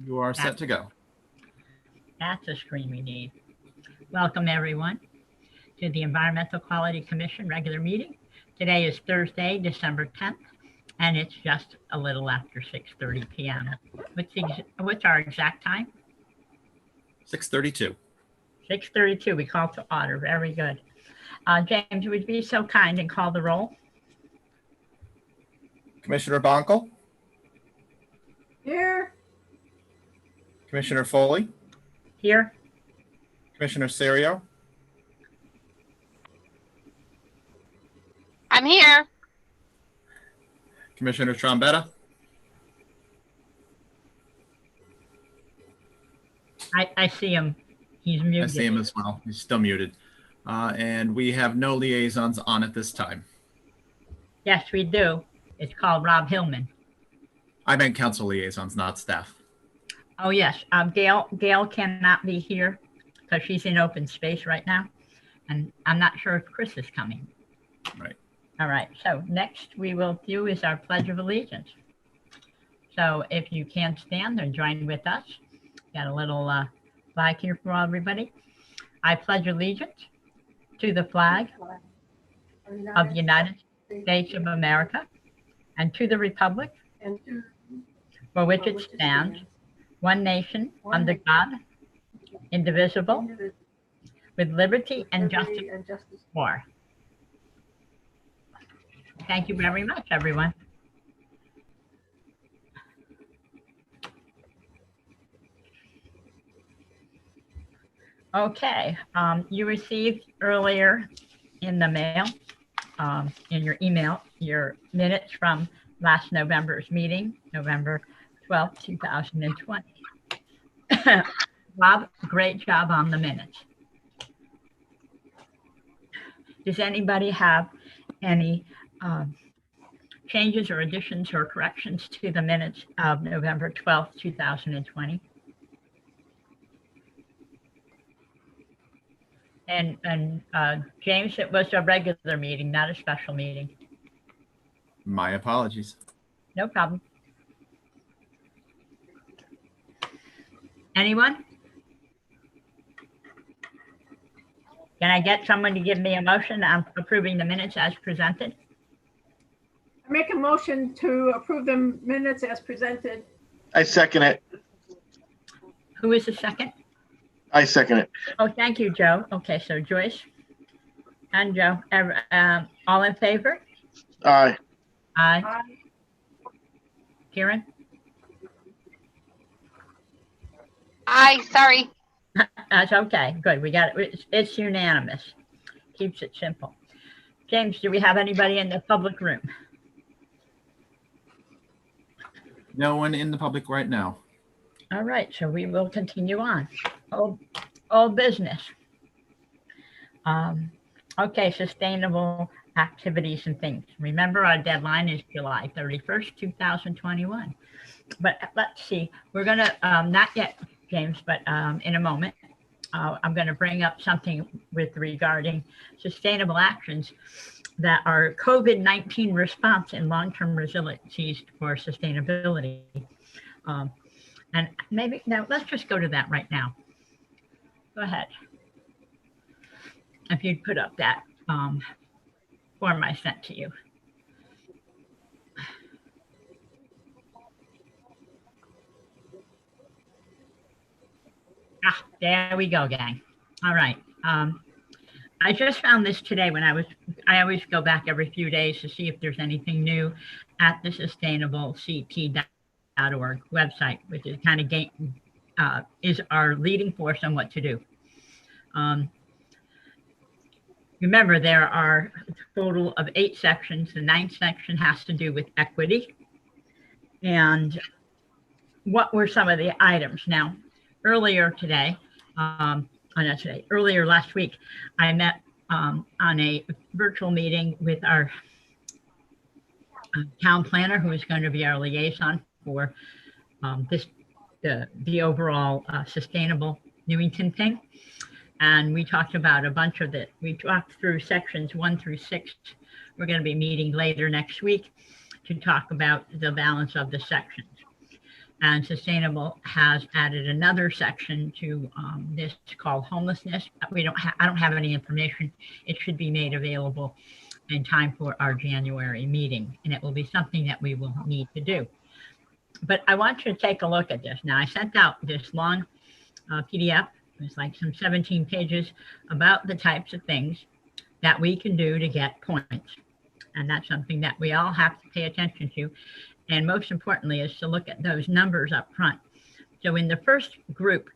You are set to go. That's the screen we need. Welcome, everyone, to the Environmental Quality Commission regular meeting. Today is Thursday, December 10th, and it's just a little after 6:30 p.m. What's our exact time? 6:32. 6:32. We call to order. Very good. James, would you be so kind and call the roll? Commissioner Bonkel, Here. Commissioner Foley, Here. Commissioner Serio, I'm here. Commissioner Trombetta, I see him. He's muted. I see him as well. He's still muted. And we have no liaisons on at this time. Yes, we do. It's called Rob Hillman. I meant council liaisons, not staff. Oh, yes. Gail cannot be here because she's in open space right now. And I'm not sure if Chris is coming. Right. All right. So next we will do is our Pledge of Allegiance. So if you can stand and join with us, got a little flag here for everybody. I pledge allegiance to the flag of the United States of America and to the republic for which it stands, one nation, under God, indivisible, with liberty and justice for. Thank you very much, everyone. Okay, you received earlier in the mail, in your email, your minutes from last November's meeting, November 12th, 2020. Bob, great job on the minutes. Does anybody have any changes or additions or corrections to the minutes of November 12th, 2020? And James, it was a regular meeting, not a special meeting. My apologies. No problem. Anyone? Can I get someone to give me a motion on approving the minutes as presented? I make a motion to approve the minutes as presented. I second it. Who is the second? I second it. Oh, thank you, Joe. Okay, so Joyce and Joe, all in favor? Aye. Aye. Aye. Karen? Aye, sorry. That's okay. Good. We got it. It's unanimous. Keeps it simple. James, do we have anybody in the public room? No one in the public right now. All right, so we will continue on. Old business. Okay, sustainable activities and things. Remember, our deadline is July 31st, 2021. But let's see, we're gonna, not yet, James, but in a moment, I'm gonna bring up something regarding sustainable actions that are COVID-19 response and long-term resiliencies for sustainability. And maybe, now let's just go to that right now. Go ahead. If you'd put up that form I sent to you. Ah, there we go, gang. All right. I just found this today when I always go back every few days to see if there's anything new at the sustainableCT.org website, which is kind of is our leading force on what to do. Remember, there are a total of 8 sections. The 9th section has to do with equity. And what were some of the items? Now, earlier last week, I met on a virtual meeting with our town planner, who is going to be our liaison for the overall sustainable Newington thing. And we talked about a bunch of it. We talked through sections 1 through 6. We're going to be meeting later next week to talk about the balance of the sections. And Sustainable has added another section to this called homelessness. I don't have any information. It should be made available in time for our January meeting, and it will be something that we will need to do. But I want you to take a look at this. Now, I sent out this long PDF. It's like some 17 pages about the types of things that we can do to get points. And that's something that we all have to pay attention to. And most importantly is to look at those numbers up front. So in the first group,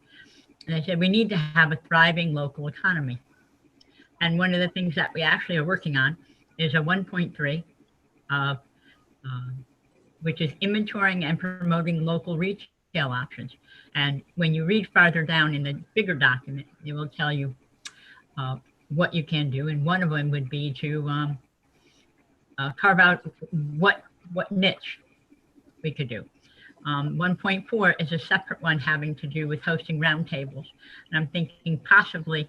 they said we need to have a thriving local economy. And one of the things that we actually are working on is a 1.3 of which is inventorying and promoting local retail options. And when you read farther down in the bigger document, it will tell you what you can do. And one of them would be to carve out what niche we could do. 1.4 is a separate one having to do with hosting roundtables. And I'm thinking possibly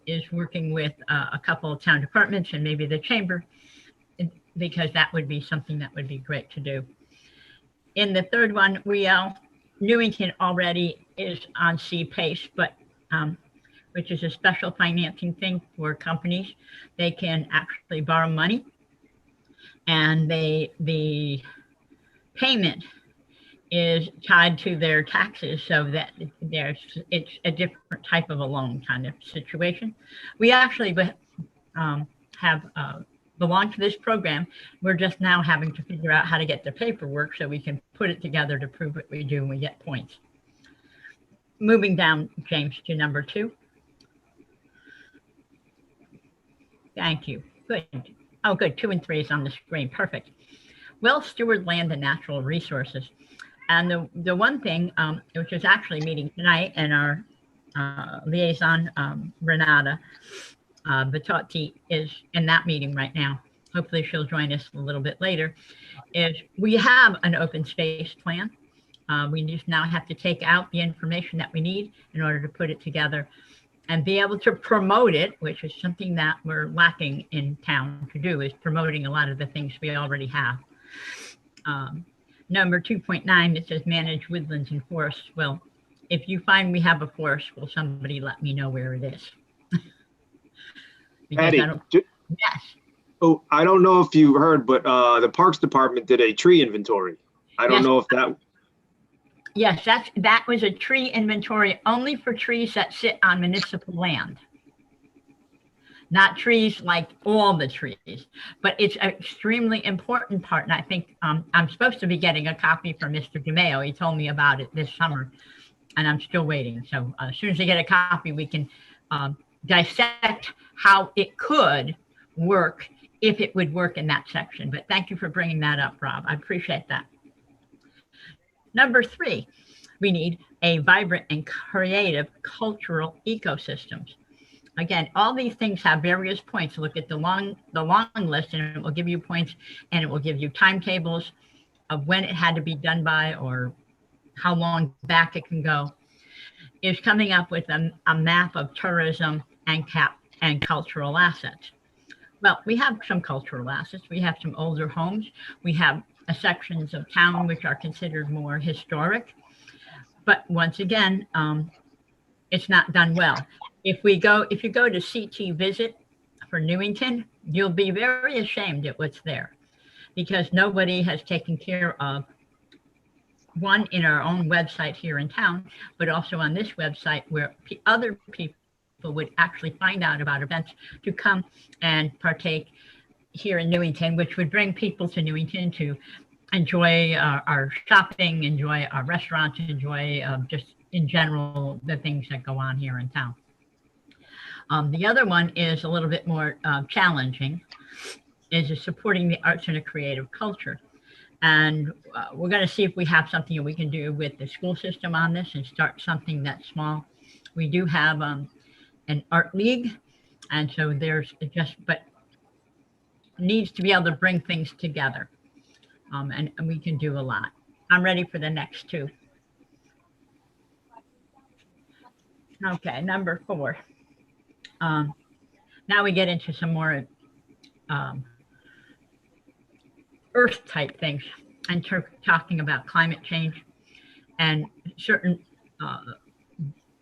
is working with a couple of town departments and maybe the chamber, because that would be something that would be great to do. In the third one, Newington already is on C-PACE, but which is a special financing thing for companies. They can actually borrow money, and the payment is tied to their taxes, so that it's a different type of a loan kind of situation. We actually have belong to this program. We're just now having to figure out how to get the paperwork so we can put it together to prove what we do and we get points. Moving down, James, to number 2. Thank you. Good. Oh, good. 2 and 3 is on the screen. Perfect. Well steward land and natural resources. And the one thing, which is actually meeting tonight, and our liaison, Renata Batotti, is in that meeting right now. Hopefully she'll join us a little bit later. Is we have an open space plan. We just now have to take out the information that we need in order to put it together and be able to promote it, which is something that we're lacking in town to do, is promoting a lot of the things we already have. Number 2.9, it says manage woodlands and forests. Well, if you find we have a forest, will somebody let me know where it is? Patty, yes. oh, I don't know if you heard, but the Parks Department did a tree inventory. I don't Yes. know if that. Yes, that was a tree inventory only for trees that sit on municipal land. Not trees like all the trees, but it's an extremely important part. And I think I'm supposed to be getting a copy from Mr. DeMeo. He told me about it this summer, and I'm still waiting. So as soon as I get a copy, we can dissect how it could work, if it would work in that section. But thank you for bringing that up, Rob. I appreciate that. Number 3, we need a vibrant and creative cultural ecosystems. Again, all these things have various points. Look at the long list, and it will give you points, and it will give you timetables of when it had to be done by or how long back it can go. Is coming up with a map of tourism and cultural assets. Well, we have some cultural assets. We have some older homes. We have sections of town which are considered more historic. But once again, it's not done well. If you go to CT Visit for Newington, you'll be very ashamed at what's there, because nobody has taken care of, one, in our own website here in town, but also on this website where other people would actually find out about events to come and partake here in Newington, which would bring people to Newington to enjoy our shopping, enjoy our restaurants, enjoy just in general the things that go on here in town. The other one is a little bit more challenging, is supporting the arts and a creative culture. And we're going to see if we have something we can do with the school system on this and start something that's small. We do have an art league, and so there's but needs to be able to bring things together, and we can do a lot. I'm ready for the next 2. Okay, number 4. Now we get into some more earth type things. and talking about climate change and certain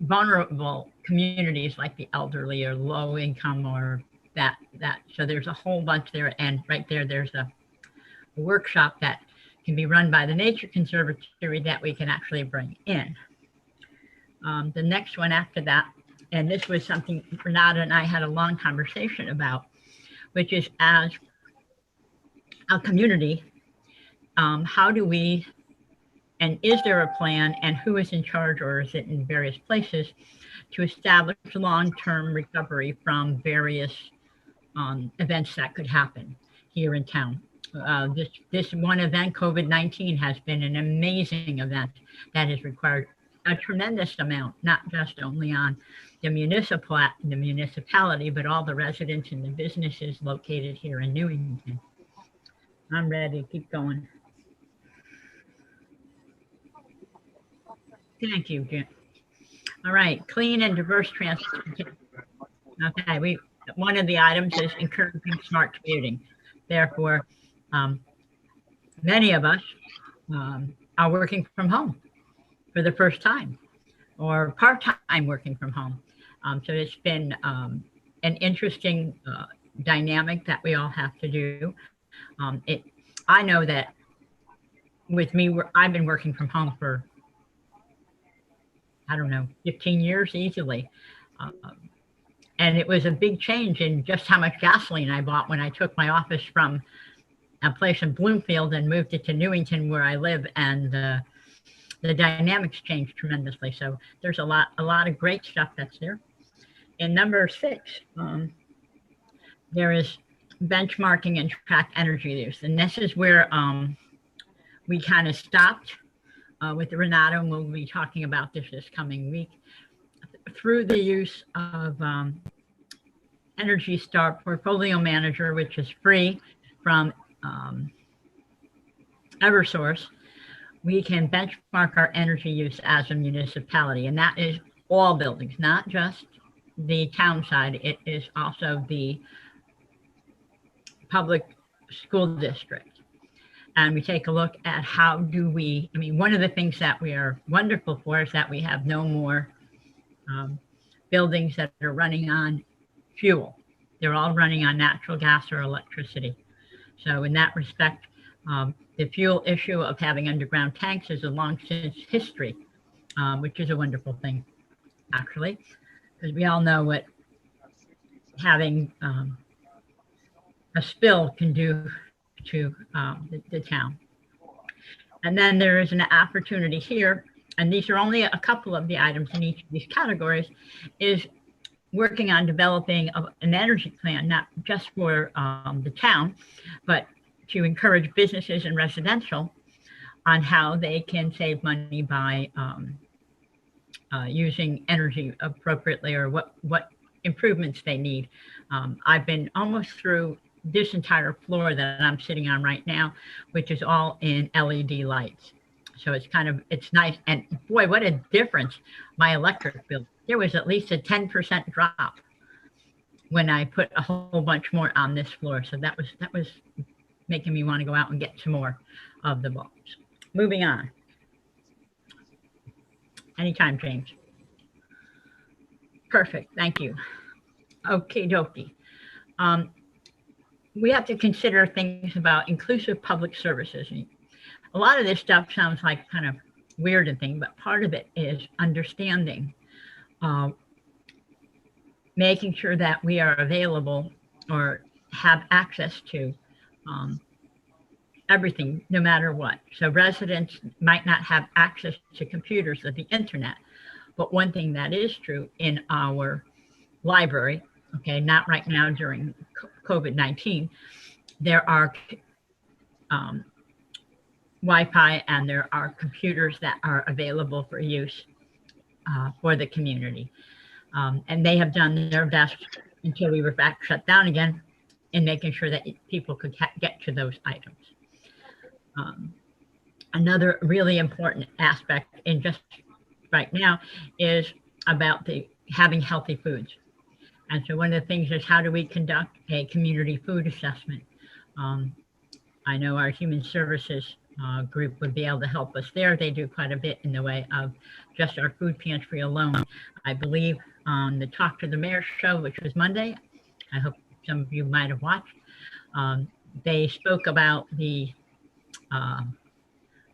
vulnerable communities like the elderly or low income or that. So there's a whole bunch there. And right there, there's a workshop that can be run by the Nature Conservatory that we can actually bring in. The next one after that, and this was something Renata and I had a long conversation about, which is as a community, how do we, and is there a plan, and who is in charge, or is it in various places, to establish long-term recovery from various events that could happen here in town? This one event, COVID-19, has been an amazing event that has required a tremendous amount, not just only on the municipality, but all the residents and the businesses located here in Newington. I'm ready to keep going. Thank you, Jim. All right, clean and diverse transportation. Okay, one of the items is encouraging smart commuting. Therefore, many of us are working from home for the first time, or part-time working from home. So it's been an interesting dynamic that we all have to do. I know that with me, I've been working from home for, I don't know, 15 years easily. And it was a big change in just how much gasoline I bought when I took my office from a place in Bloomfield and moved it to Newington, where I live, and the dynamics changed tremendously. So there's a lot of great stuff that's there. In number 6, there is benchmarking and track energy use. And this is where we kind of stopped with Renato, and we'll be talking about this coming week, through the use of Energy Star Portfolio Manager, which is free from Eversource. We can benchmark our energy use as a municipality, and that is all buildings, not just the town side. It is also the public school district. And we take a look at how do we, one of the things that we are wonderful for is that we have no more buildings that are running on fuel. They're all running on natural gas or electricity. So in that respect, the fuel issue of having underground tanks is a long since history, which is a wonderful thing, actually, because we all know what having a spill can do to the town. And then there is an opportunity here, and these are only a couple of the items in each of these categories, is working on developing an energy plan, not just for the town, but to encourage businesses and residential on how they can save money by using energy appropriately, or what improvements they need. I've been almost through this entire floor that I'm sitting on right now, which is all in LED lights. So it's nice. And boy, what a difference my electric bill. There was at least a 10% drop when I put a whole bunch more on this floor. So that was making me want to go out and get some more of the bulbs. Moving on. Anytime, James. Perfect, thank you. Okie dokie. We have to consider things about inclusive public services. A lot of this stuff sounds like kind of weird and thing, but part of it is understanding, making sure that we are available or have access to everything, no matter what. So residents might not have access to computers or the internet, but one thing that is true in our library, okay, not right now during COVID-19, there are Wi-Fi and there are computers that are available for use for the community. And they have done their best until we were back shut down again in making sure that people could get to those items. Another really important aspect in just right now is about having healthy foods. And so one of the things is, how do we conduct a community food assessment? I know our human services group would be able to help us there. They do quite a bit in the way of just our food pantry alone. I believe on the Talk to the Mayor show, which was Monday, I hope some of you might have watched, they spoke about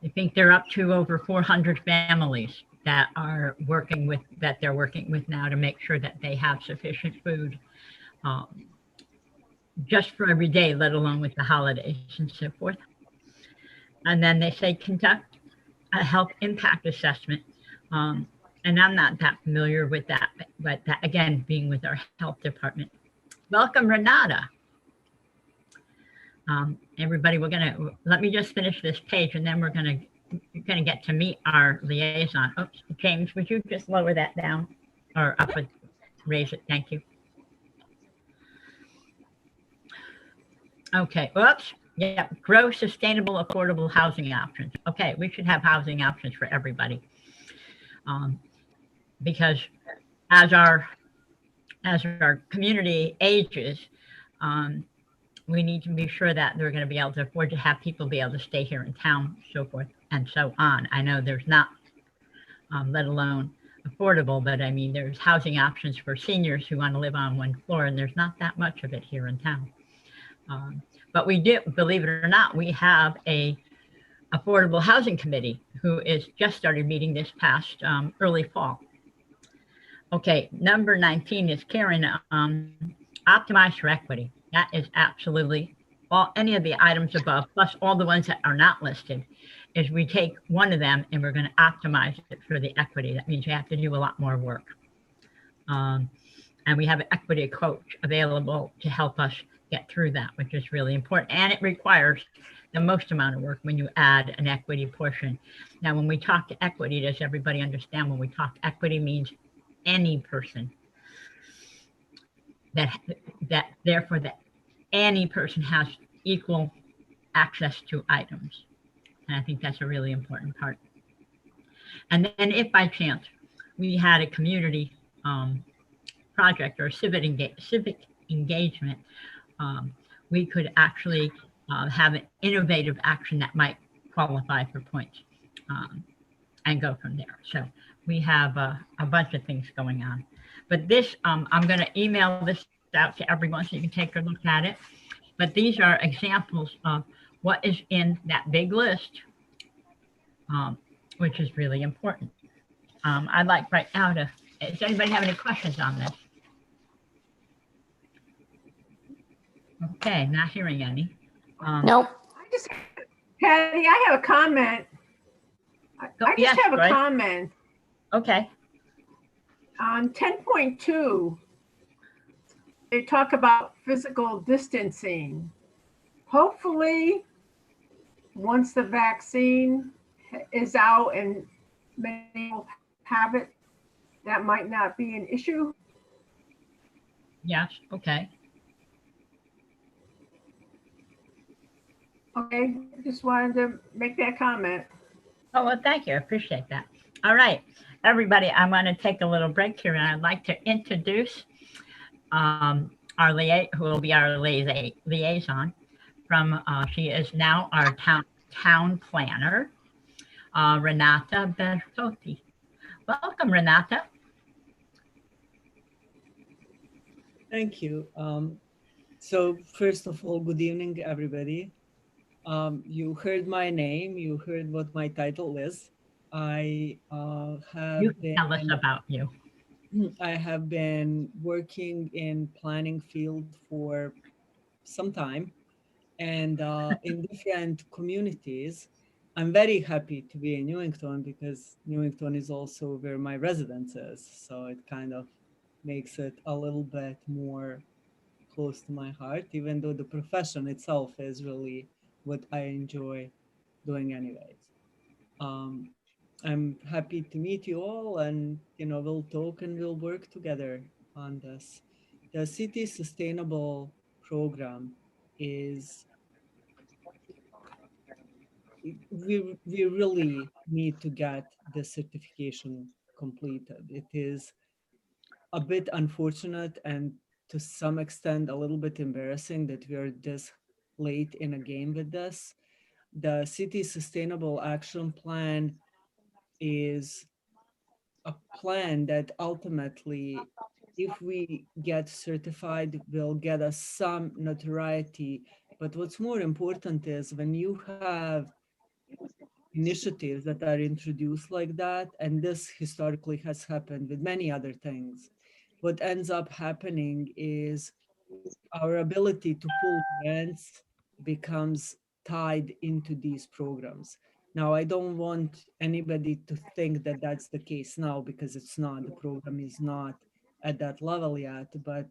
I think they're up to over 400 families that they're working with now to make sure that they have sufficient food just for every day, let alone with the holidays and so forth. And then they say conduct a health impact assessment. And I'm not that familiar with that, but that again, being with our health department. Welcome, Renata. Everybody, let me just finish this page and then we're gonna get to meet our liaison. Oops, James, would you just lower that down or up and raise it? Thank you. Okay, oops, yeah, grow sustainable, affordable housing options. Okay, we should have housing options for everybody. Because as our community ages, we need to be sure that they're going to be able to afford to have people be able to stay here in town, so forth and so on. I know there's not, let alone affordable, but I mean, there's housing options for seniors who want to live on one floor, and there's not that much of it here in town. But we do, believe it or not, we have a affordable housing committee who is just started meeting this past early fall. Okay, number 19 is Karen, optimize for equity. That is absolutely any of the items above, plus all the ones that are not listed, is we take one of them and we're going to optimize it for the equity. That means we have to do a lot more work. And we have an equity coach available to help us get through that, which is really important. And it requires the most amount of work when you add an equity portion. Now, when we talk to equity, does everybody understand when we talk equity means any person therefore any person has equal access to items. And I think that's a really important part. And then if by chance we had a community project or civic engagement, we could actually have an innovative action that might qualify for points and go from there. So we have a bunch of things going on. But this, I'm going to email this out to everyone so you can take a look at it. But these are examples of what is in that big list, which is really important. I'd like right now does anybody have any questions on this? Okay, not hearing any. Nope. Patty, I have a comment. I just have a comment. Okay. On 10.2, they talk about physical distancing. Hopefully, once the vaccine is out and many will have it, that might not be an issue. Yes, okay. Okay, just wanted to make that comment. Oh, well, thank you. I appreciate that. All right, everybody, I'm going to take a little break here, and I'd like to introduce who will be our liaison from, she is now our town planner, Renata Bertotti. Welcome, Renata. Thank you. So first of all, good evening, everybody. You heard my name, you heard what my title is. I have tell us about you. I have been working in planning field for some time and in different communities. I'm very happy to be in Newington because Newington is also where my residence is. So it kind of makes it a little bit more close to my heart, even though the profession itself is really what I enjoy doing anyways. I'm happy to meet you all and, we'll talk and we'll work together on this. The City Sustainable Program is, we really need to get the certification completed. It is a bit unfortunate and to some extent a little bit embarrassing that we are this late in a game with this. the City Sustainable Action Plan is a plan that ultimately, if we get certified, will get us some notoriety. But what's more important is when you have initiatives that are introduced like that, and this historically has happened with many other things, what ends up happening is our ability to pull grants becomes tied into these programs. Now, I don't want anybody to think that that's the case now, because it's not. The program is not at that level yet. But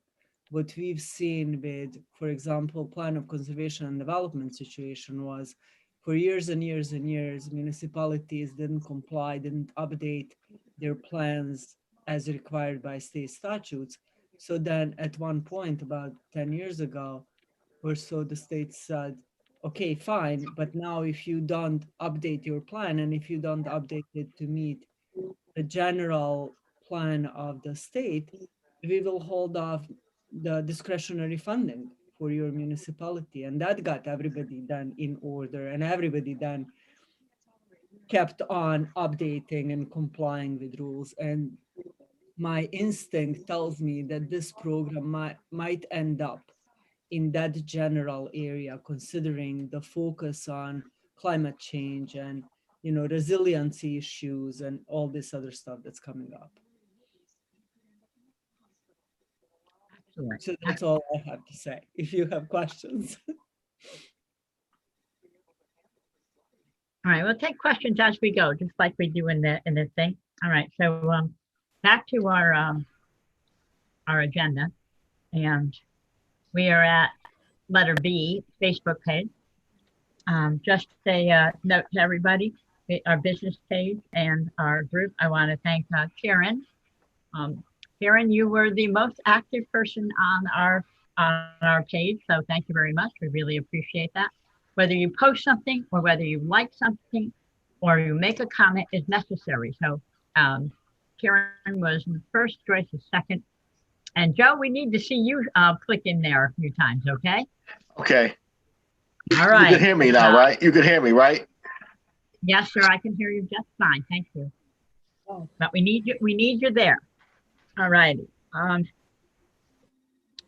what we've seen with, for example, plan of conservation and development situation was for years and years and years, municipalities didn't comply, didn't update their plans as required by state statutes. So then at one point, about 10 years ago or so, the state said, okay, fine, but now if you don't update your plan and if you don't update it to meet the general plan of the state, we will hold off the discretionary funding for your municipality. And that got everybody then in order, and everybody then kept on updating and complying with rules. And my instinct tells me that this program might end up in that general area, considering the focus on climate change and resiliency issues and all this other stuff that's coming up. Excellent. So that's all I have to say. If you have questions. All right, we'll take questions as we go, just like we do in the thing. All right, so back to our agenda, and we are at letter B, Facebook page. Just a note to everybody, our business page and our group. I want to thank Karen. Karen, you were the most active person on our page, so thank you very much. We really appreciate that. Whether you post something or whether you like something or you make a comment is necessary. So Karen was first, Joyce was second. And Joe, we need to see you click in there a few times, okay? Okay. All right. You can hear me now, right? You can hear me, right? Yes, sir, I can hear you just fine. Thank you. But we need you there. All righty.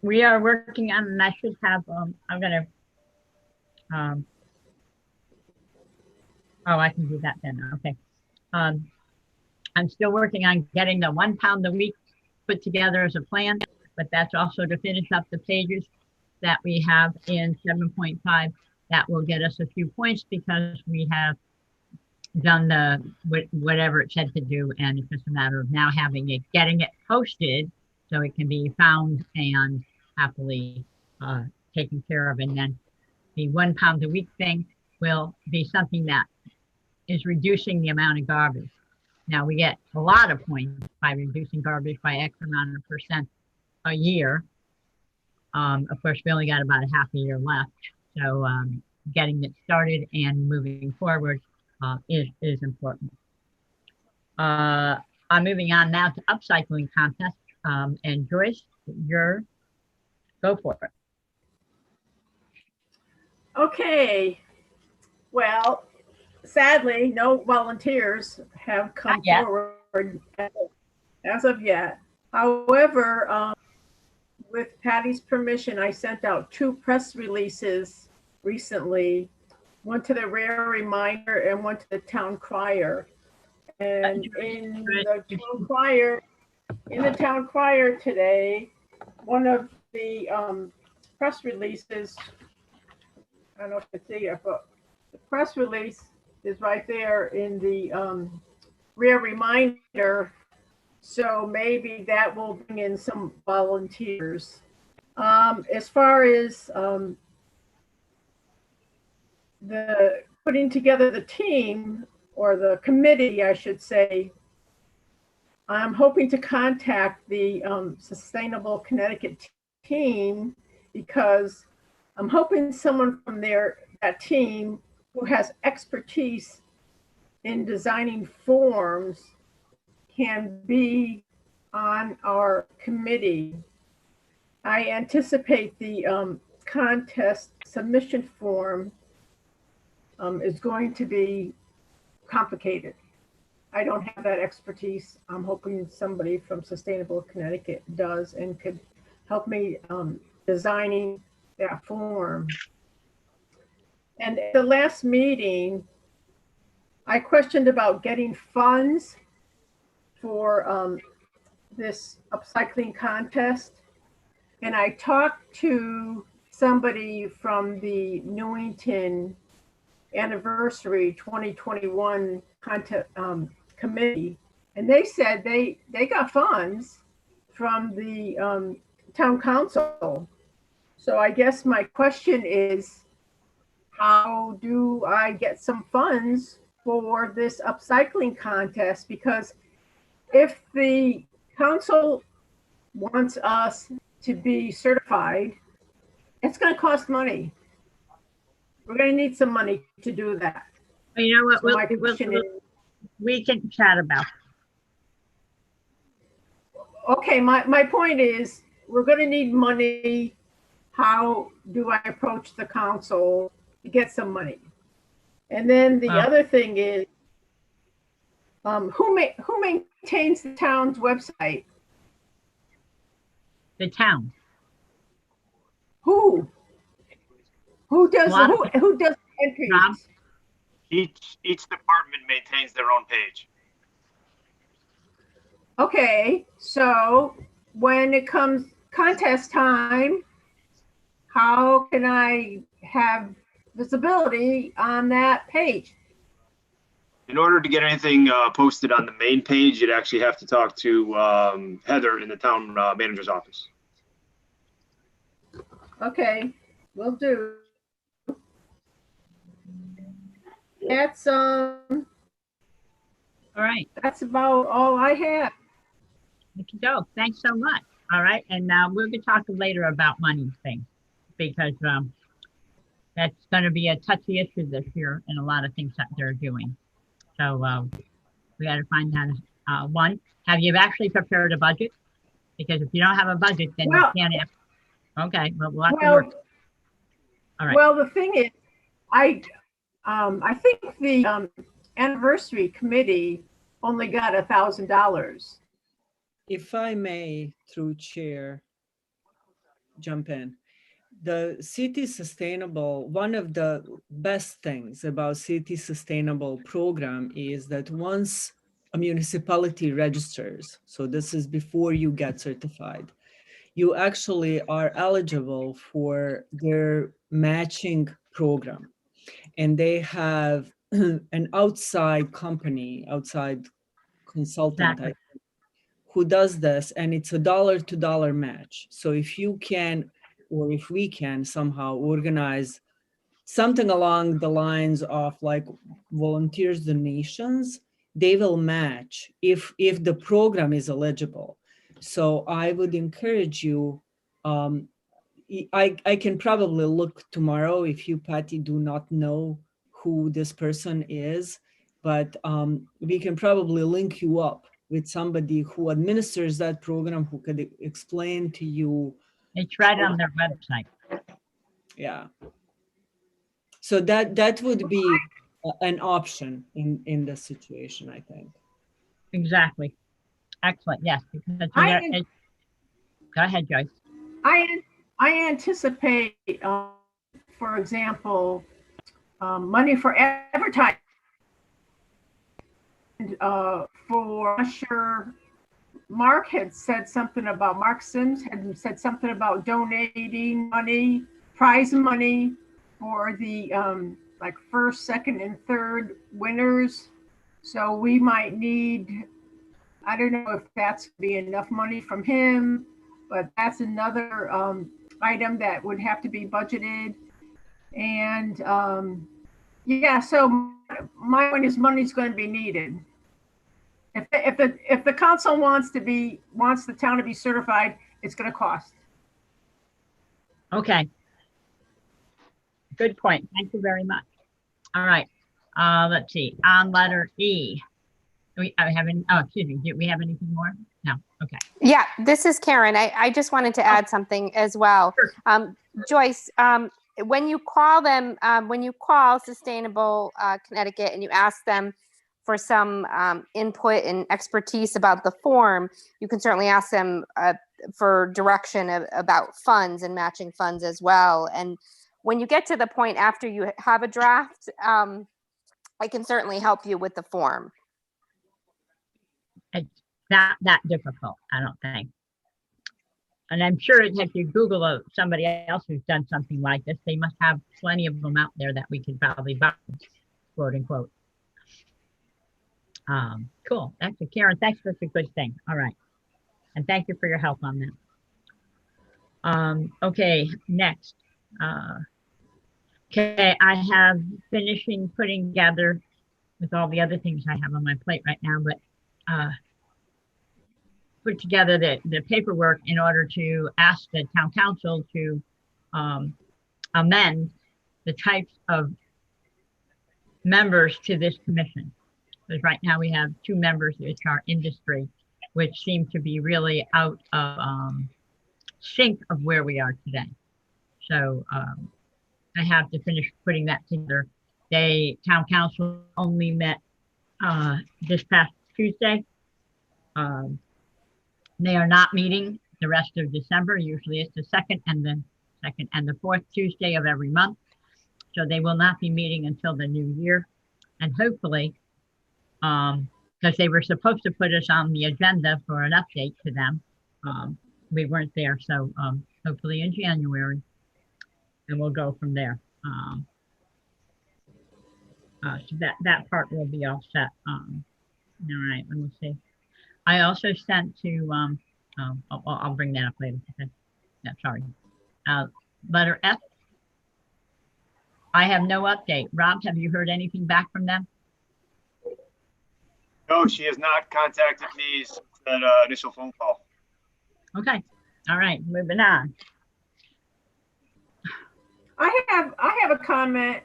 We are working on, and I should have, I'm gonna, oh, I can do that then, okay. I'm still working on getting the £1 a week put together as a plan, but that's also to finish up the pages that we have in 7.5. That will get us a few points because we have done the whatever it said to do, and it's just a matter of now getting it posted so it can be found and happily taken care of. And then the £1 a week thing will be something that is reducing the amount of garbage. Now we get a lot of points by reducing garbage by X amount of percent a year. Of course, we only got about a half a year left. So getting it started and moving forward is important. I'm moving on now to upcycling contest. And Joyce, go for it. Okay. Well, sadly, no volunteers have come forward as of yet. However, with Patty's permission, I sent out 2 press releases recently, one to the Rare Reminder and one to the Town Crier. And in the Town Crier today, one of the press releases, I don't know if you can see it, but the press release is right there in the Rare Reminder. So maybe that will bring in some volunteers. As far as the putting together the team, or the committee, I should say, I'm hoping to contact the Sustainable Connecticut team, because I'm hoping someone from that team who has expertise in designing forms can be on our committee. I anticipate the contest submission form is going to be complicated. I don't have that expertise. I'm hoping somebody from Sustainable Connecticut does and could help me designing that form. And at the last meeting, I questioned about getting funds for this upcycling contest. And I talked to somebody from the Newington anniversary 2021 contest committee, and they said they got funds from the town council. So I guess my question is, how do I get some funds for this upcycling contest? Because if the council wants us to be certified, it's going to cost money. We're going to need some money to do that. Well, you know what? So my question is, We can chat about. okay, my point is, we're going to need money. How do I approach the council to get some money? And then the other thing is, who maintains the town's website? The town. Who does who does entries? Rob? Each department maintains their own page. Okay, so when it comes contest time, how can I have visibility on that page? In order to get anything posted on the main page, you'd actually have to talk to Heather in the town manager's office. Okay, will do. That's All right. that's about all I have. Thank you, Joe. Thanks so much. All right. And we're going to talk later about money things because that's going to be a touchy issue this year and a lot of things that they're doing. So we got to find out. One, have you actually prepared a budget? Because if you don't have a budget, then Well, you can't have. Okay. Well, we'll have to well, work. All right. well, the thing is, I think the anniversary committee only got $1,000. If I may, through chair, jump in. The City Sustainable, one of the best things about City Sustainable program is that once a municipality registers, so this is before you get certified, you actually are eligible for their matching program. And they have an outside company, outside consultant, Exactly. who does this, and it's a dollar-to-dollar match. So if you can, or if we can somehow organize something along the lines of like volunteers donations, they will match if the program is eligible. So I would encourage you, I can probably look tomorrow if you, Patty, do not know who this person is, but we can probably link you up with somebody who administers that program, who could explain to you. It's right on their website. Yeah. So that would be an option in this situation, I think. Exactly. Excellent. Yes. Because go ahead, Joyce. I anticipate, for example, money for advertising. For sure, Mark Sims had said something about donating money, prize money for the like first, second, and third winners. So we might need, I don't know if that's be enough money from him, but that's another item that would have to be budgeted. And yeah, so my point is money's going to be needed. If the council wants the town to be certified, it's going to cost. Okay. Good point. Thank you very much. All right. Let's see. On letter E, do we have any? Oh, excuse me. Do we have anything more? No. Okay. Yeah, this is Karen. I just wanted to add something as well. Sure. Joyce, when you call them, when you call Sustainable Connecticut and you ask them for some input and expertise about the form, you can certainly ask them for direction about funds and matching funds as well. And when you get to the point after you have a draft, I can certainly help you with the form. It's not that difficult, I don't think. And I'm sure if you Google somebody else who's done something like this, they must have plenty of them out there that we could probably buy, quote unquote. Cool. Actually, Karen, thanks. That's a good thing. All right. And thank you for your help on that. Okay, next. Okay, I have finishing putting together with all the other things I have on my plate right now, but put together the paperwork in order to ask the town council to amend the types of members to this commission. Because right now we have 2 members, which are industry, which seem to be really out of sync of where we are today. So I have to finish putting that together. Town council only met this past Tuesday. They are not meeting the rest of December. Usually it's the second and the fourth Tuesday of every month. So they will not be meeting until the new year. And hopefully, because they were supposed to put us on the agenda for an update to them. We weren't there. So hopefully in January, and we'll go from there. So that part will be all set. All right, let me see. I also sent to, I'll bring that up later. Okay. Yeah, sorry. Letter F. I have no update. Rob, have you heard anything back from them? No, she has not contacted me since that initial phone call. Okay. All right, moving on. I have a comment.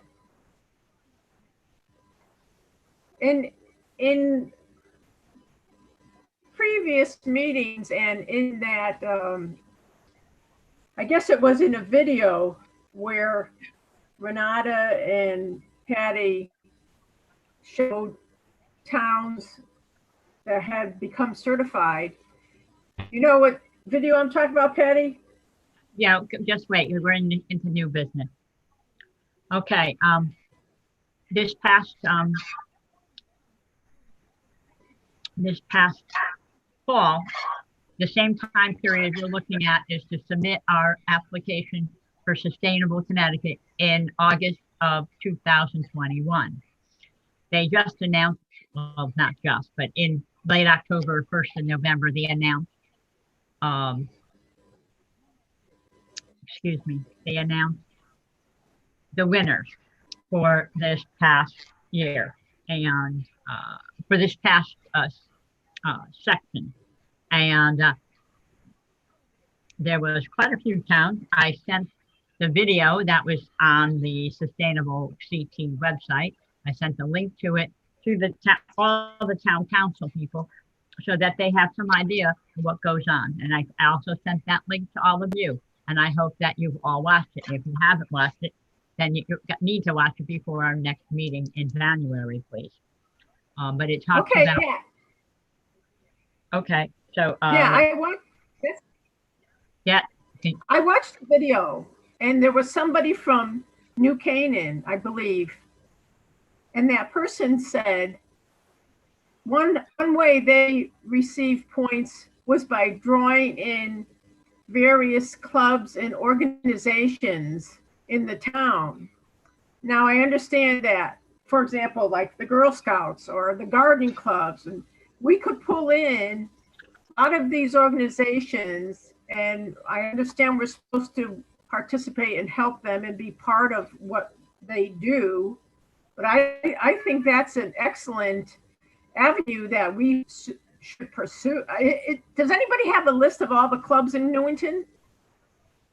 In previous meetings and in that, I guess it was in a video where Renata and Patty showed towns that had become certified. You know what video I'm talking about, Patty? Yeah, just wait. We're into new business. Okay. This past fall, the same time period we're looking at is to submit our application for Sustainable Connecticut in August of 2021. They just announced, well, not just, but in late October, 1st of November, they announced, they announced the winners for this past year and for this past section. And there was quite a few towns. I sent the video that was on the Sustainable CT website. I sent a link to it to all the town council people so that they have some idea of what goes on. And I also sent that link to all of you. And I hope that you've all watched it. If you haven't watched it, then you need to watch it before our next meeting in January, please. But it talks about. Yeah. Okay, so. Yeah, I watched this. Yeah. I watched the video, and there was somebody from New Canaan, I believe, and that person said one way they received points was by drawing in various clubs and organizations in the town. Now I understand that, for example, like the Girl Scouts or the gardening clubs, and we could pull in out of these organizations, and I understand we're supposed to participate and help them and be part of what they do. But I think that's an excellent avenue that we should pursue. Does anybody have a list of all the clubs in Newington?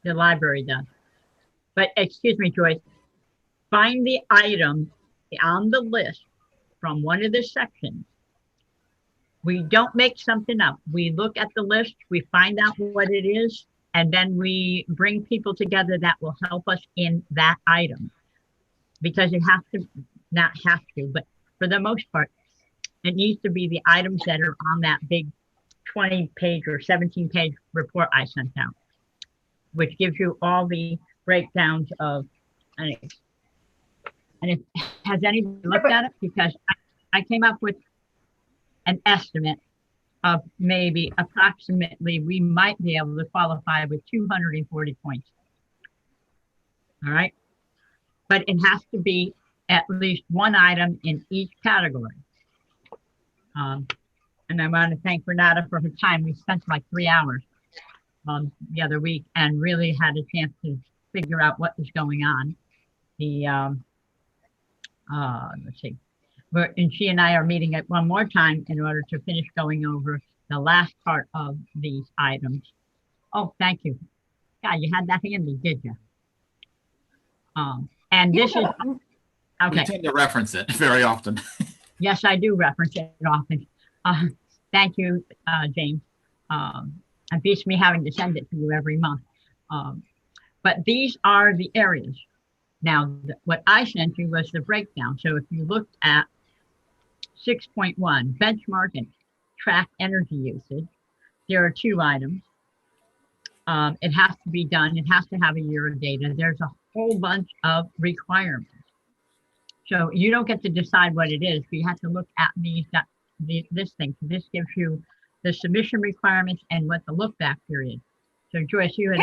The library does. But excuse me, Joyce, find the item on the list from one of the sections. We don't make something up. We look at the list, we find out what it is, And then we bring people together that will help us in that item. Because it has to, not have to, but for the most part, it needs to be the items that are on that big 20-page or 17-page report I sent out, which gives you all the breakdowns of, and if, has anyone looked at it? Because I came up with an estimate of maybe approximately, we might be able to qualify with 240 points. All right. But it has to be at least one item in each category. And I want to thank Renata for her time. We spent like 3 hours the other week and really had a chance to figure out what was going on. Let's see. And she and I are meeting at one more time in order to finish going over the last part of these items. Oh, thank you. Yeah, you had that handy, did you? And this is, okay. We tend to reference it very often. Yes, I do reference it often. Thank you, James. It beats me having to send it to you every month. But these are the areas. Now, what I sent you was the breakdown. So if you looked at 6.1, benchmark and track energy usage, there are 2 items. It has to be done. It has to have a year of data. There's a whole bunch of requirements. So you don't get to decide what it is, but you have to look at this thing. So this gives you the submission requirements and what the look back period. So Joyce, you had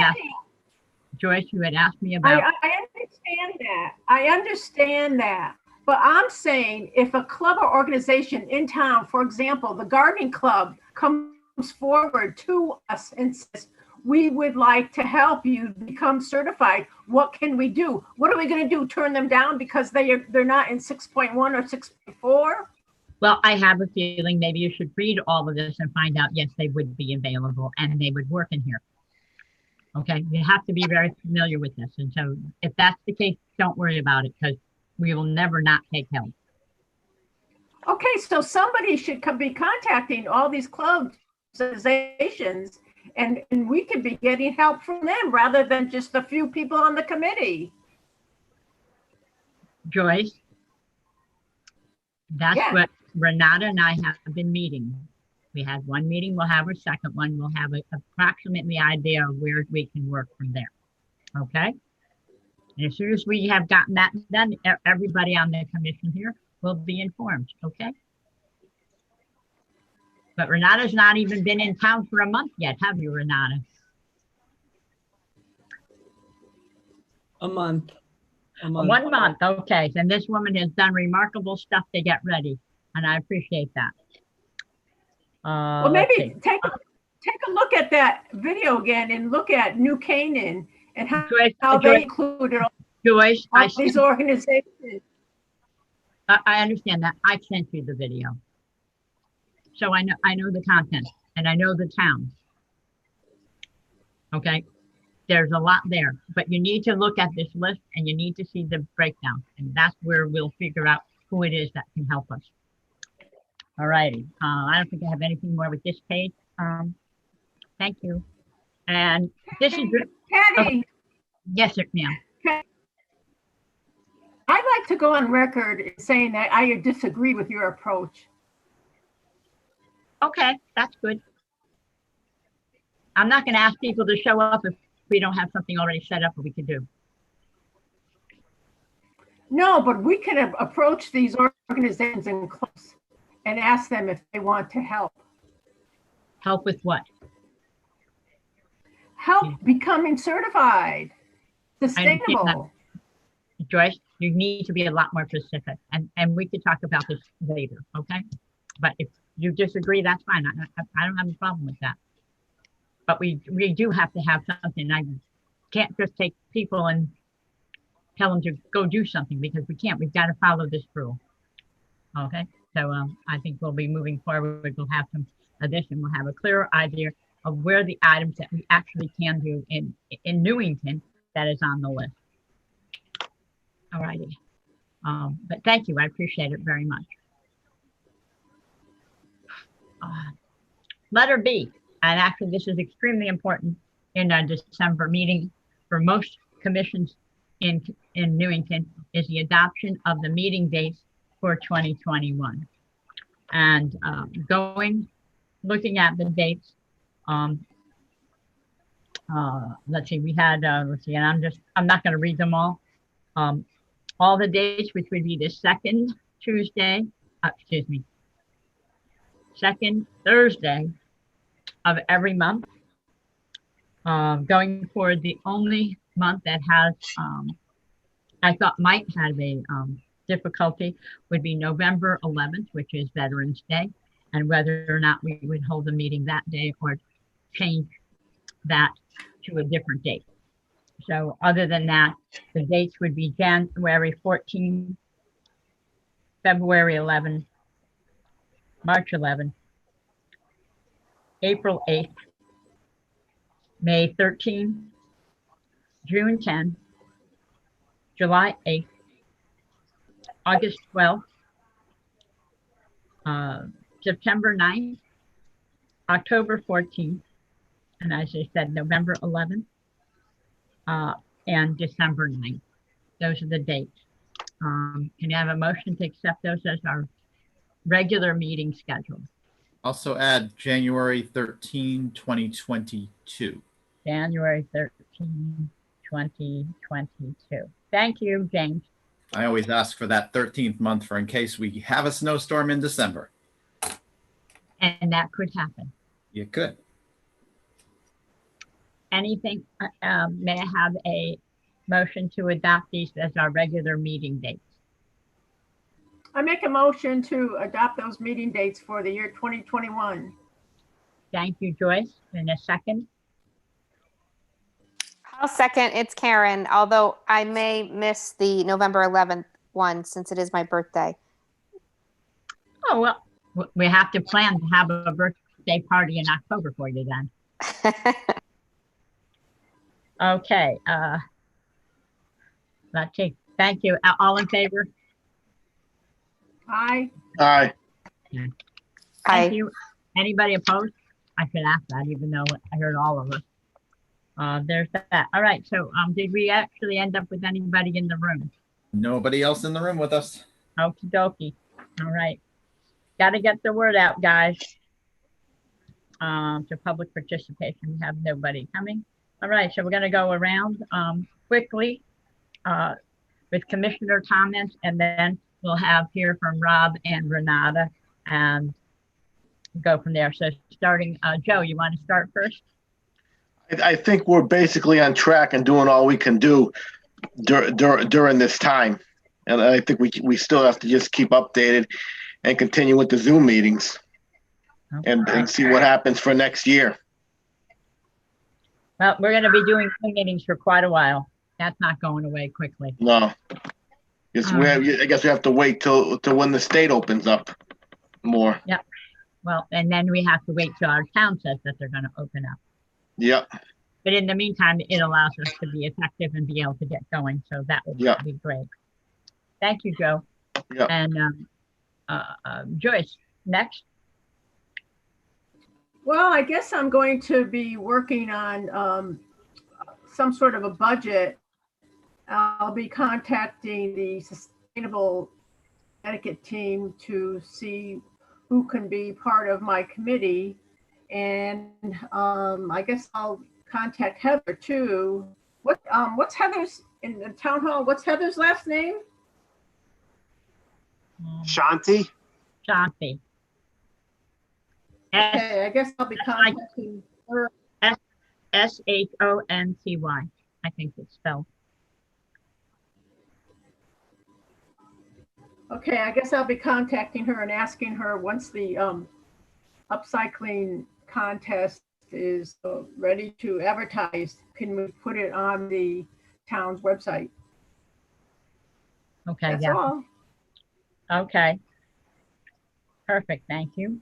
asked me about. I understand that. I understand that. But I'm saying if a club or organization in town, for example, the gardening club comes forward to us and says, we would like to help you become certified. What can we do? What are we going to do? Turn them down because they're not in 6.1 or 6.4? Well, I have a feeling maybe you should read all of this and find out, yes, they would be available and they would work in here. Okay, you have to be very familiar with this. And so if that's the case, don't worry about it because we will never not take help. Okay, so somebody should be contacting all these clubs, organizations, and we could be getting help from them rather than just a few people on the committee. Joyce, that's what Renata and I have been meeting. We had one meeting, we'll have a second one, we'll have approximately idea of where we can work from there. Okay? And as soon as we have gotten that done, everybody on the commission here will be informed, okay? But Renata's not even been in town for a month yet, have you, Renata? A month. 1 month, okay. And this woman has done remarkable stuff to get ready, and I appreciate that. Well, maybe take a look at that video again and look at New Canaan and how they included all these organizations. I understand that. I sent you the video. So I know the content and I know the town. Okay. There's a lot there, but you need to look at this list and you need to see the breakdown. And that's where we'll figure out who it is that can help us. All righty. I don't think I have anything more with this page. Thank you. And this is Patty. Yes, sir, ma'am. I'd like to go on record saying that I disagree with your approach. Okay, that's good. I'm not going to ask people to show up if we don't have something already set up that we could do. No, but we can approach these organizations and clubs and ask them if they want to help. Help with what? Help becoming certified, sustainable. Joyce, you need to be a lot more specific, and we could talk about this later, okay? But if you disagree, that's fine. I don't have a problem with that. But we do have to have something. I can't just take people and tell them to go do something because we can't. We've got to follow this rule. Okay, so I think we'll be moving forward. We'll have some addition. We'll have a clearer idea of where the items that we actually can do in Newington that is on the list. All righty. But thank you. I appreciate it very much. Letter B, and actually this is extremely important in a December meeting for most commissions in Newington is the adoption of the meeting dates for 2021. And looking at the dates, let's see, we had, let's see, and I'm not going to read them all. All the dates, which would be the second Thursday of every month. Going forward, the only month that has, I thought might have a difficulty would be November 11th, which is Veterans Day, and whether or not we would hold a meeting that day or change that to a different date. So other than that, the dates would be January 14, February 11, March 11, April 8th, May 13, June 10, July 8th, August 12th, September 9th, October 14th, and as I said, November 11th, and December 9th. Those are the dates. Can you have a motion to accept those as our regular meeting schedule? Also add January 13, 2022. January 13, 2022. Thank you, James. I always ask for that 13th month for in case we have a snowstorm in December. And that could happen. You could. Anything, may I have a motion to adopt these as our regular meeting dates? I make a motion to adopt those meeting dates for the year 2021. Thank you, Joyce. In a second. I'll second. It's Karen, although I may miss the November 11th one since it is my birthday. Oh, well, we have to plan to have a birthday party in October for you then. Okay. Let's see. Thank you. All in favor? Aye. Aye. Thank Aye. you. Anybody opposed? I should ask that, even though I heard all of us. There's that. All right. So, did we actually end up with anybody in the room? Nobody else in the room with us. Okie dokie. All right. Got to get the word out, guys. To public participation. We have nobody coming. All right. So we're going to go around quickly with commissioner comments, and then we'll hear from Rob and Renata and go from there. So starting, Joe, you want to start first? I think we're basically on track and doing all we can do during this time. And I think we still have to just keep updated and continue with the Zoom meetings and see what happens for next year. Well, we're going to be doing Zoom meetings for quite a while. That's not going away quickly. No. I guess we have to wait till when the state opens up more. Yep. Well, and then we have to wait till our town says that they're going to open up. Yep. But in the meantime, it allows us to be effective and be able to get going. So that would be great. Thank you, Joe. Yep. And Joyce, next. Well, I guess I'm going to be working on some sort of a budget. I'll be contacting the Sustainable Connecticut team to see who can be part of my committee. And I guess I'll contact Heather too. What's Heather's in the town hall? What's Heather's last name? Shanti? Shanti. Okay, I guess I'll be contacting her. Shonty, I think it's spelled. Okay, I guess I'll be contacting her and asking her once the upcycling contest is ready to advertise, can we put it on the town's website? Okay, That's yeah. all. Okay. Perfect, thank you.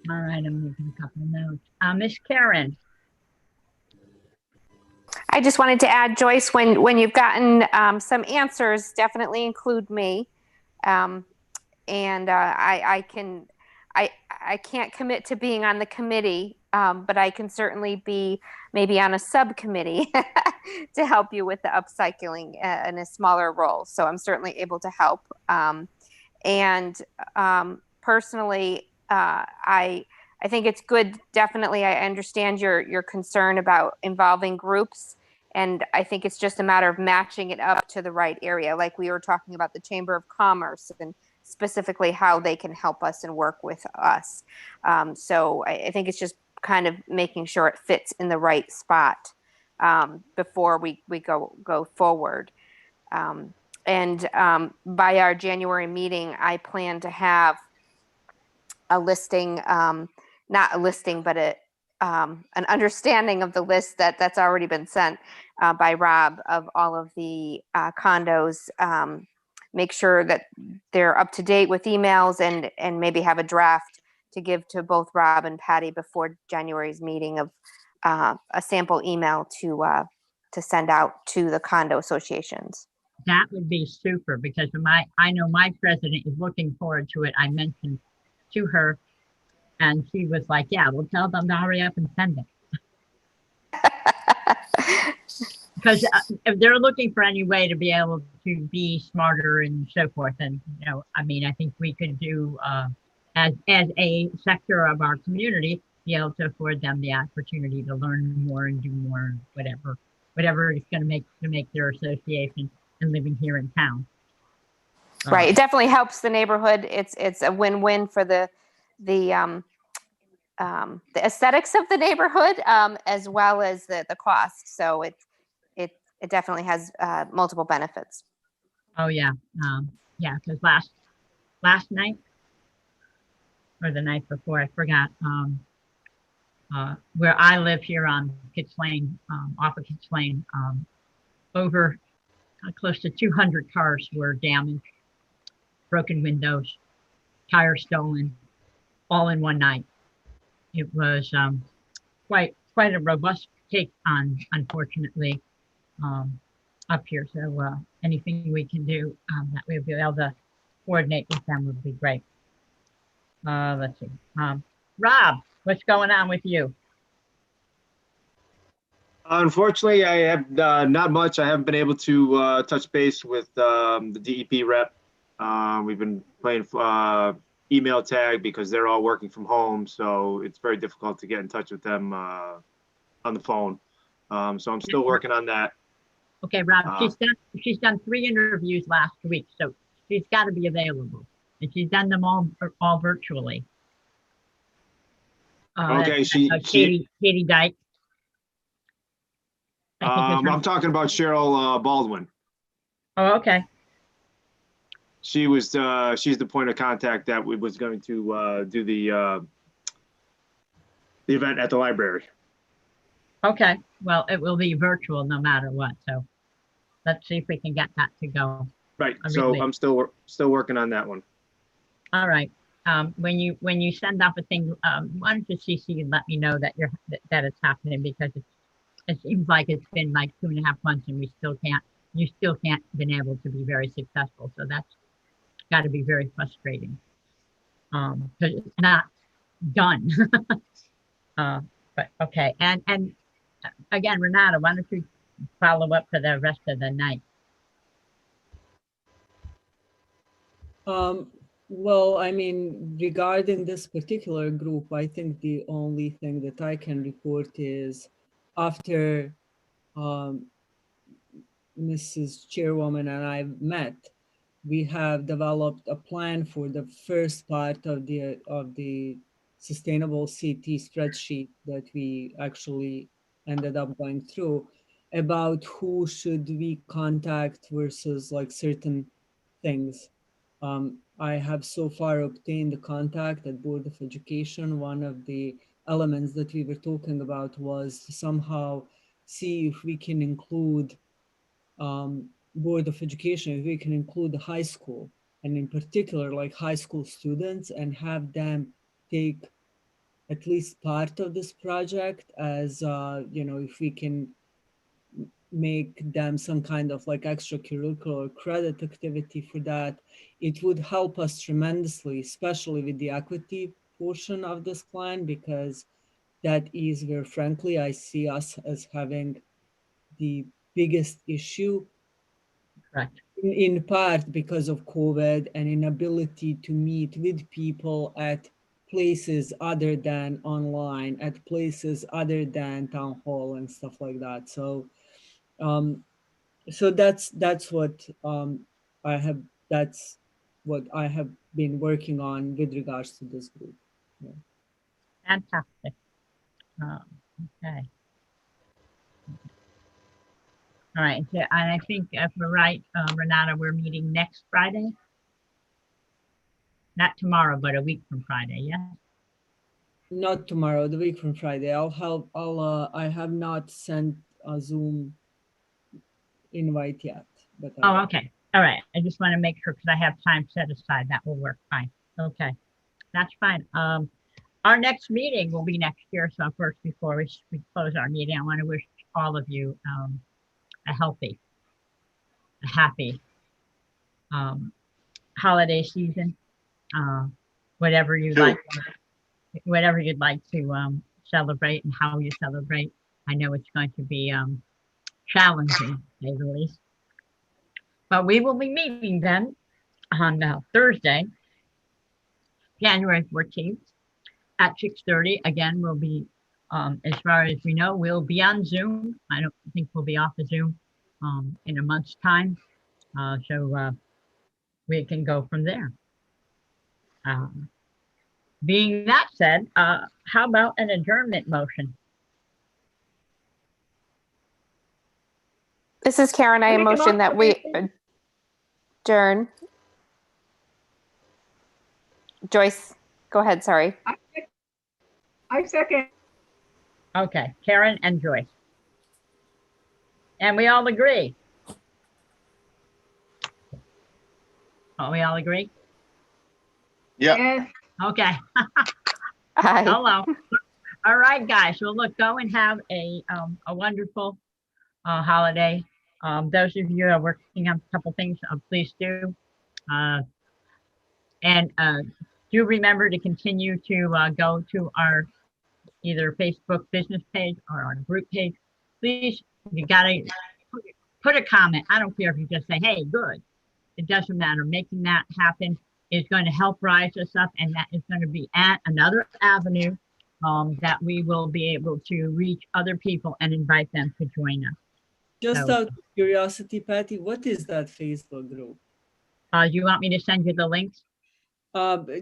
All right, I'm making a couple of notes. Miss Karen. I just wanted to add, Joyce, when you've gotten some answers, definitely include me. And I can't commit to being on the committee but I can certainly be maybe on a subcommittee to help you with the upcycling in a smaller role. So I'm certainly able to help. Personally, I think it's good. Definitely, I understand your concern about involving groups, and I think it's just a matter of matching it up to the right area. Like we were talking about the Chamber of Commerce and specifically how they can help us and work with us. So I think it's just kind of making sure it fits in the right spot before we go forward. By our January meeting, I plan to have a listing, not a listing, but an understanding of the list that's already been sent by Rob of all of the condos. Make sure that they're up to date with emails and maybe have a draft to give to both Rob and Patty before January's meeting of a sample email to send out to the condo associations. That would be super because I know my president is looking forward to it. I mentioned to her and she was like, yeah, we'll tell them to hurry up and send it. Because if they're looking for any way to be able to be smarter and so forth, and I mean, I think we could do as a sector of our community, be able to afford them the opportunity to learn more and do more, whatever it's going to make their association and living here in town. Right, it definitely helps the neighborhood. It's a win-win for the aesthetics of the neighborhood as well as the cost. So it definitely has multiple benefits. Oh yeah, yeah. Because last night or the night before, I forgot. Where I live here on Kitts Lane, off of Kitts Lane, over close to 200 cars were damaged, broken windows, tires stolen, all in one night. It was quite a robust take on, unfortunately, up here. So anything we can do that we'll be able to coordinate with them would be great. Let's see. Rob, what's going on with you? Unfortunately, I have not much. I haven't been able to touch base with the DEP rep. We've been playing email tag because they're all working from home, so it's very difficult to get in touch with them on the phone. So I'm still working on that. Okay, Rob, she's done 3 interviews last week, so she's got to be available, and she's done them all virtually. Okay, Katie Dyke. I'm talking about Cheryl Baldwin. Oh, okay. She's the point of contact that was going to do the event at the library. Okay, well, it will be virtual no matter what. So let's see if we can get that to go. Right. So I'm still working on that one. All right. When you send off a thing, why don't you CC and let me know that that it's happening, because it seems like it's been like 2.5 months and you still can't been able to be very successful. So that's got to be very frustrating because it's not done. But okay. And again, Renata, why don't you follow up for the rest of the night? Well, I mean, regarding this particular group, I think the only thing that I can report is after Mrs. Chairwoman and I met, we have developed a plan for the first part of the sustainable CT spreadsheet that we actually ended up going through about who should we contact versus like certain things. I have so far obtained the contact at Board of Education. One of the elements that we were talking about was to somehow see if we can include Board of Education, if we can include the high school, and in particular, like high school students, and have them take at least part of this project as, if we can make them some kind of like extracurricular credit activity for that, it would help us tremendously, especially with the equity portion of this plan, because that is where, frankly, I see us as having the biggest issue. Correct. In part because of COVID and inability to meet with people at places other than online, at places other than town hall and stuff like that. So, so that's what that's what I have been working on with regards to this group. Yeah. Fantastic. Okay. All right. And I think if we're right, Renata, we're meeting next Friday. Not tomorrow, but a week from Friday. Yeah. Not tomorrow, the week from Friday. I have not sent a Zoom invite yet. But Oh, okay. All right. I just want to make sure because I have time set aside. That will work fine. Okay. That's fine. Our next meeting will be next year. So first, before we close our meeting, I want to wish all of you a healthy, a happy holiday season. Whatever you'd like to celebrate and how you celebrate. I know it's going to be challenging, to say the least. But we will be meeting then on Thursday, January 14th at 6:30. Again, we'll be, as far as we know, we'll be on Zoom. I don't think we'll be off of Zoom in a month's time. So we can go from there. Being that said, how about an adjournment motion? This is Karen. I Make a motion that we motion. adjourn. Joyce, go ahead. Sorry. I second. Okay, Karen and Joyce. And we all agree. Oh, we all agree? Yeah. Yes. Okay. Aye. Hello. All right, guys. Well, look, go and have a wonderful holiday. Those of you who are working on a couple things, please do. And do remember to continue to go to our either Facebook business page or our group page. Please, you gotta put a comment. I don't care if you just say, hey, good. It doesn't matter. Making that happen is going to help rise us up, and that is going to be another avenue that we will be able to reach other people and invite them to join us. just So- out of curiosity, Patty, what is that Facebook group? You want me to send you the links?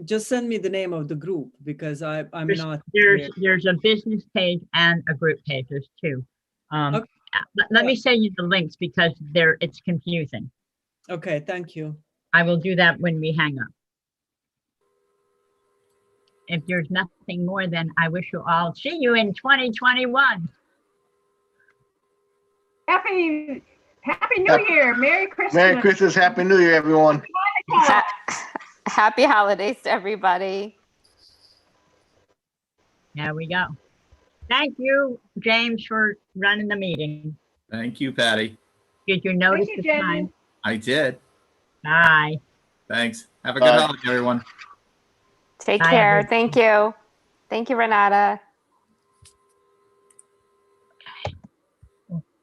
Just send me the name of the group because I'm not. There's a business page and a group page. There's two. Okay. Let me send you the links because it's confusing. Okay, thank you. I will do that when we hang up. If there's nothing more, then I wish you all see you in 2021. Happy New Year. Merry Christmas. Merry Christmas, Happy New Year, everyone. Happy holidays to everybody. There we go. Thank you, James, for running the meeting. Thank you, Patty. Did you notice you, the James. time? I did. Bye. Thanks. Have a good Bye. holiday, everyone. Take Bye, care. everybody. Thank you. Thank you, Renata.